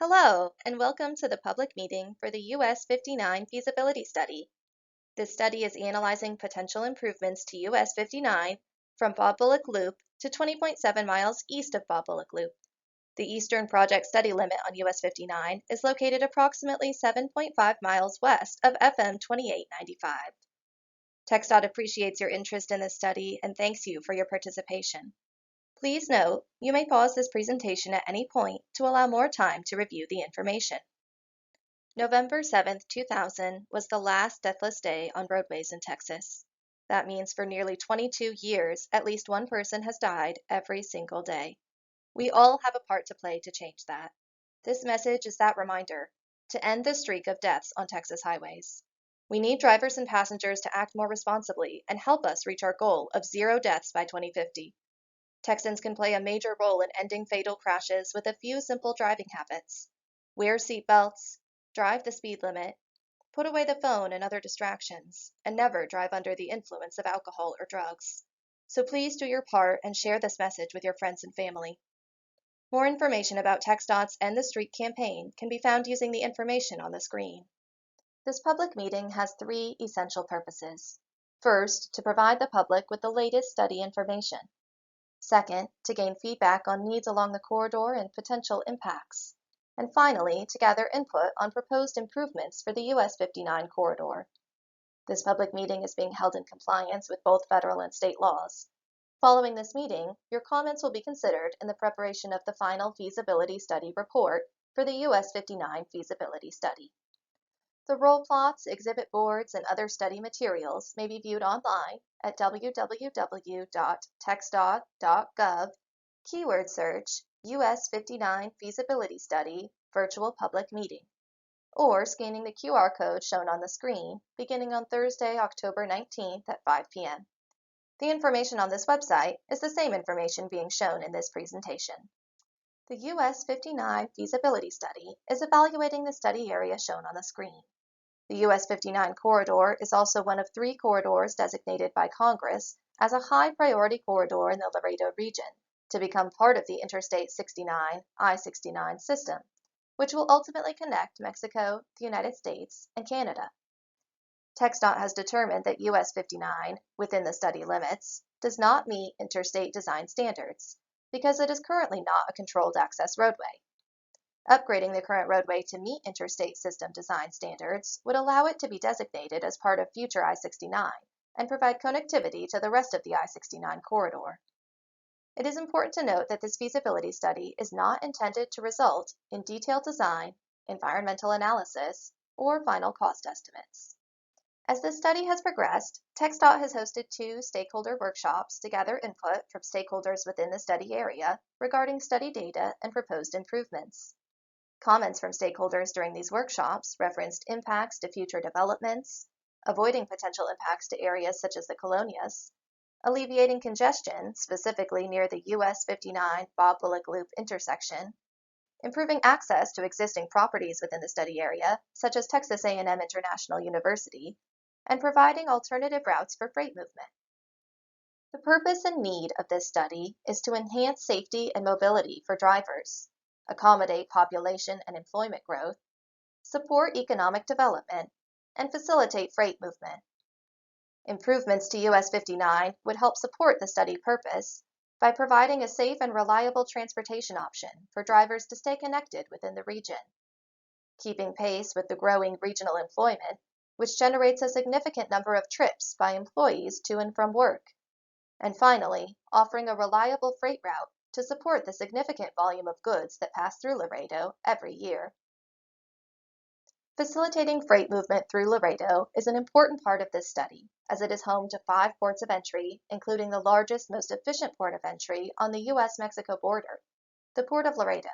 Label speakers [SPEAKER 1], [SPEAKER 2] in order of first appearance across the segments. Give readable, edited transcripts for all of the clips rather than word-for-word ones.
[SPEAKER 1] Hello, and welcome to the public meeting for the US 59 Feasibility Study. This study is analyzing potential improvements to US 59 from Bob Bullock Loop to 20.7 miles east of Bob Bullock Loop. The eastern project study limit on US 59 is located approximately 7.5 miles west of FM 2895. TxDOT appreciates your interest in this study and thanks you for your participation. Please note, you may pause this presentation at any point to allow more time to review the information. November 7th, 2000 was the last deathless day on roadways in Texas. That means for nearly 22 years, at least one person has died every single day. We all have a part to play to change that. This message is that reminder to end the streak of deaths on Texas highways. We need drivers and passengers to act more responsibly and help us reach our goal of 0 deaths by 2050. Texans can play a major role in ending fatal crashes with a few simple driving habits. Wear seatbelts, drive the speed limit, put away the phone and other distractions, and never drive under the influence of alcohol or drugs. So please do your part and share this message with your friends and family. More information about TxDOT's End the Streak campaign can be found using the information on the screen. This public meeting has 3 essential purposes. First, to provide the public with the latest study information. Second, to gain feedback on needs along the corridor and potential impacts. And finally, to gather input on proposed improvements for the US 59 corridor. This public meeting is being held in compliance with both federal and state laws. Following this meeting, your comments will be considered in the preparation of the final feasibility study report for the US 59 feasibility study. The roll plots, exhibit boards, and other study materials may be viewed online at www.txdot.gov, keyword search US 59 Feasibility Study Virtual Public Meeting, or scanning the QR code shown on the screen beginning on Thursday, October 19th at 5 p.m. The information on this website is the same information being shown in this presentation. The US 59 Feasibility Study is evaluating the study area shown on the screen. The US 59 corridor is also one of 3 corridors designated by Congress as a high priority corridor in the Laredo region to become part of the Interstate 69 I-69 system, which will ultimately connect Mexico, the United States, and Canada. TxDOT has determined that US 59, within the study limits, does not meet interstate design standards because it is currently not a controlled access roadway. Upgrading the current roadway to meet interstate system design standards would allow it to be designated as part of future I-69 and provide connectivity to the rest of the I-69 corridor. It is important to note that this feasibility study is not intended to result in detailed design, environmental analysis, or final cost estimates. As this study has progressed, TxDOT has hosted 2 stakeholder workshops to gather input from stakeholders within the study area regarding study data and proposed improvements. Comments from stakeholders during these workshops referenced impacts to future developments, avoiding potential impacts to areas such as the Colonias, alleviating congestion, specifically near the US 59 Bob Bullock Loop intersection, improving access to existing properties within the study area, such as Texas A&M International University, and providing alternative routes for freight movement. The purpose and need of this study is to enhance safety and mobility for drivers, accommodate population and employment growth, support economic development, and facilitate freight movement. Improvements to US 59 would help support the study purpose by providing a safe and reliable transportation option for drivers to stay connected within the region, keeping pace with the growing regional employment, which generates a significant number of trips by employees to and from work, and finally, offering a reliable freight route to support the significant volume of goods that pass through Laredo every year. Facilitating freight movement through Laredo is an important part of this study, as it is home to 5 ports of entry, including the largest, most efficient port of entry on the US-Mexico border, the Port of Laredo.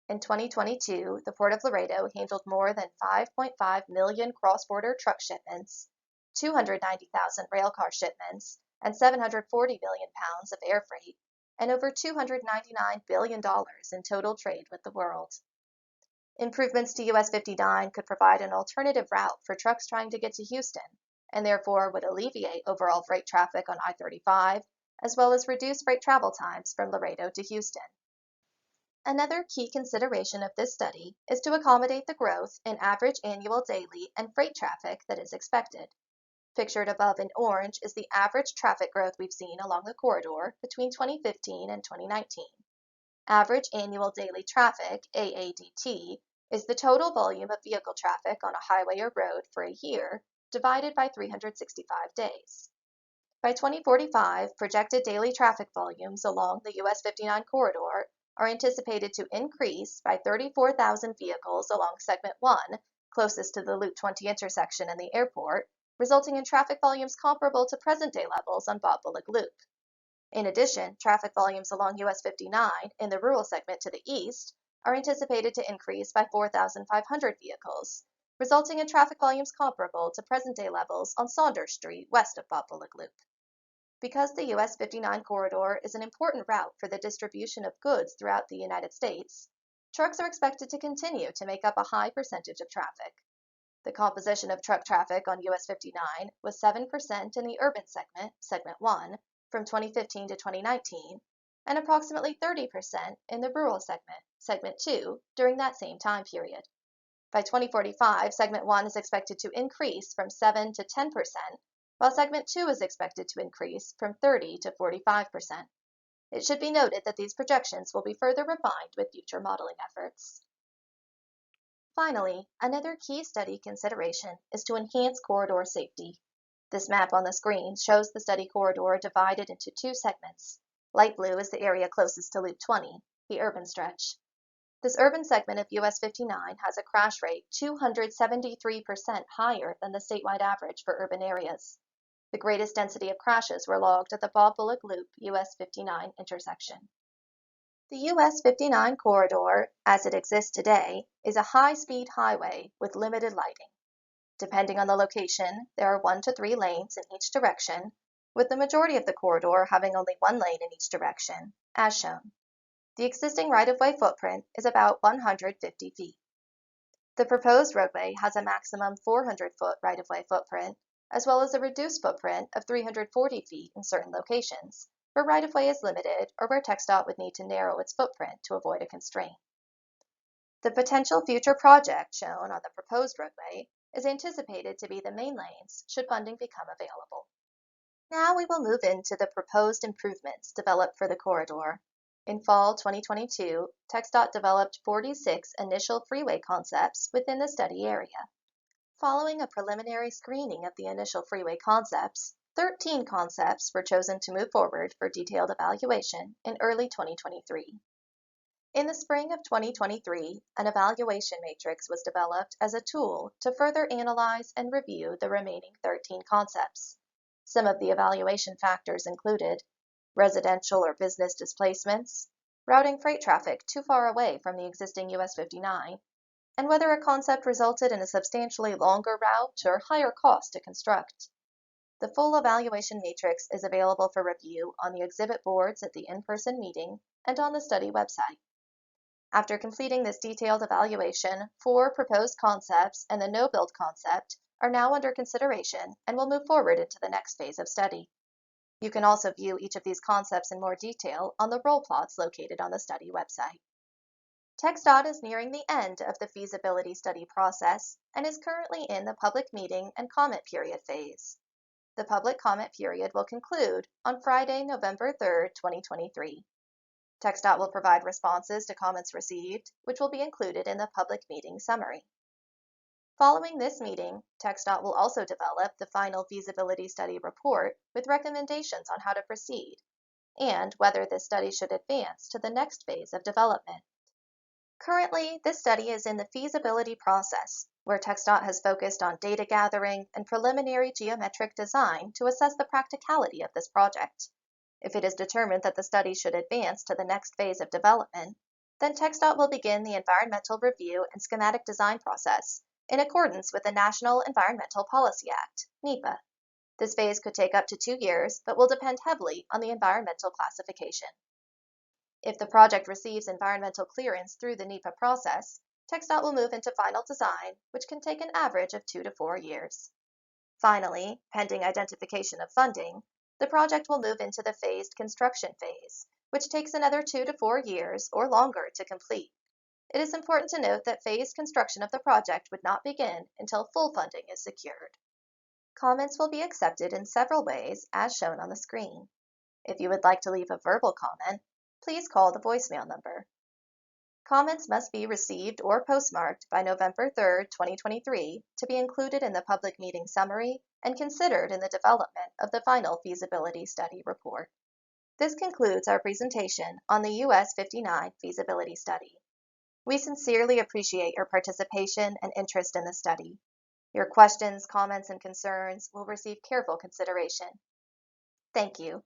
[SPEAKER 1] In 2022, the Port of Laredo handled more than 5.5 million cross-border truck shipments, 290,000 railcar shipments, and 740 million pounds of air freight, and over $299 billion in total trade with the world. Improvements to US 59 could provide an alternative route for trucks trying to get to Houston, and therefore would alleviate overall freight traffic on I-35, as well as reduce freight travel times from Laredo to Houston. Another key consideration of this study is to accommodate the growth in average annual daily and freight traffic that is expected. Pictured above in orange is the average traffic growth we've seen along the corridor between 2015 and 2019. Average annual daily traffic, AADT, is the total volume of vehicle traffic on a highway or road for a year divided by 365 days. By 2045, projected daily traffic volumes along the US 59 corridor are anticipated to increase by 34,000 vehicles along Segment 1, closest to the Loop 20 intersection and the airport, resulting in traffic volumes comparable to present-day levels on Bob Bullock Loop. In addition, traffic volumes along US 59 in the rural segment to the east are anticipated to increase by 4,500 vehicles, resulting in traffic volumes comparable to present-day levels on Saunders Street west of Bob Bullock Loop. Because the US 59 corridor is an important route for the distribution of goods throughout the United States, trucks are expected to continue to make up a high percentage of traffic. The composition of truck traffic on US 59 was 7% in the urban segment, Segment 1, from 2015 to 2019, and approximately 30% in the rural segment, Segment 2, during that same time period. By 2045, Segment 1 is expected to increase from 7 to 10%, while Segment 2 is expected to increase from 30 to 45%. It should be noted that these projections will be further refined with future modeling efforts. Finally, another key study consideration is to enhance corridor safety. This map on the screen shows the study corridor divided into two segments. Light blue is the area closest to Loop 20, the urban stretch. This urban segment of US 59 has a crash rate 273% higher than the statewide average for urban areas. The greatest density of crashes were logged at the Bob Bullock Loop US 59 intersection. The US 59 corridor, as it exists today, is a high-speed highway with limited lighting. Depending on the location, there are 1 to 3 lanes in each direction, with the majority of the corridor having only 1 lane in each direction, as shown. The existing right-of-way footprint is about 150 feet. The proposed roadway has a maximum 400-foot right-of-way footprint, as well as a reduced footprint of 340 feet in certain locations, where right-of-way is limited or where TxDOT would need to narrow its footprint to avoid a constraint. The potential future project shown on the proposed roadway is anticipated to be the main lanes should funding become available. Now we will move into the proposed improvements developed for the corridor. In fall 2022, TxDOT developed 46 initial freeway concepts within the study area. Following a preliminary screening of the initial freeway concepts, 13 concepts were chosen to move forward for detailed evaluation in early 2023. In the spring of 2023, an evaluation matrix was developed as a tool to further analyze and review the remaining 13 concepts. Some of the evaluation factors included residential or business displacements, routing freight traffic too far away from the existing US 59, and whether a concept resulted in a substantially longer route or higher cost to construct. The full evaluation matrix is available for review on the exhibit boards at the in-person meeting and on the study website. After completing this detailed evaluation, 4 proposed concepts and the no-build concept are now under consideration and will move forward into the next phase of study. You can also view each of these concepts in more detail on the roll plots located on the study website. TxDOT is nearing the end of the feasibility study process and is currently in the public meeting and comment period phase. The public comment period will conclude on Friday, November 3, 2023. TxDOT will provide responses to comments received, which will be included in the public meeting summary. Following this meeting, TxDOT will also develop the final feasibility study report with recommendations on how to proceed and whether this study should advance to the next phase of development. Currently, this study is in the feasibility process, where TxDOT has focused on data gathering and preliminary geometric design to assess the practicality of this project. If it is determined that the study should advance to the next phase of development, then TxDOT will begin the environmental review and schematic design process in accordance with the National Environmental Policy Act, NEPA. This phase could take up to 2 years, but will depend heavily on the environmental classification. If the project receives environmental clearance through the NEPA process, TxDOT will move into final design, which can take an average of 2 to 4 years. Finally, pending identification of funding, the project will move into the phased construction phase, which takes another 2 to 4 years or longer to complete. It is important to note that phased construction of the project would not begin until full funding is secured. Comments will be accepted in several ways as shown on the screen. If you would like to leave a verbal comment, please call the voicemail number. Comments must be received or postmarked by November 3, 2023, to be included in the public meeting summary and considered in the development of the final feasibility study report. This concludes our presentation on the US 59 feasibility study. We sincerely appreciate your participation and interest in the study. Your questions, comments, and concerns will receive careful consideration. Thank you.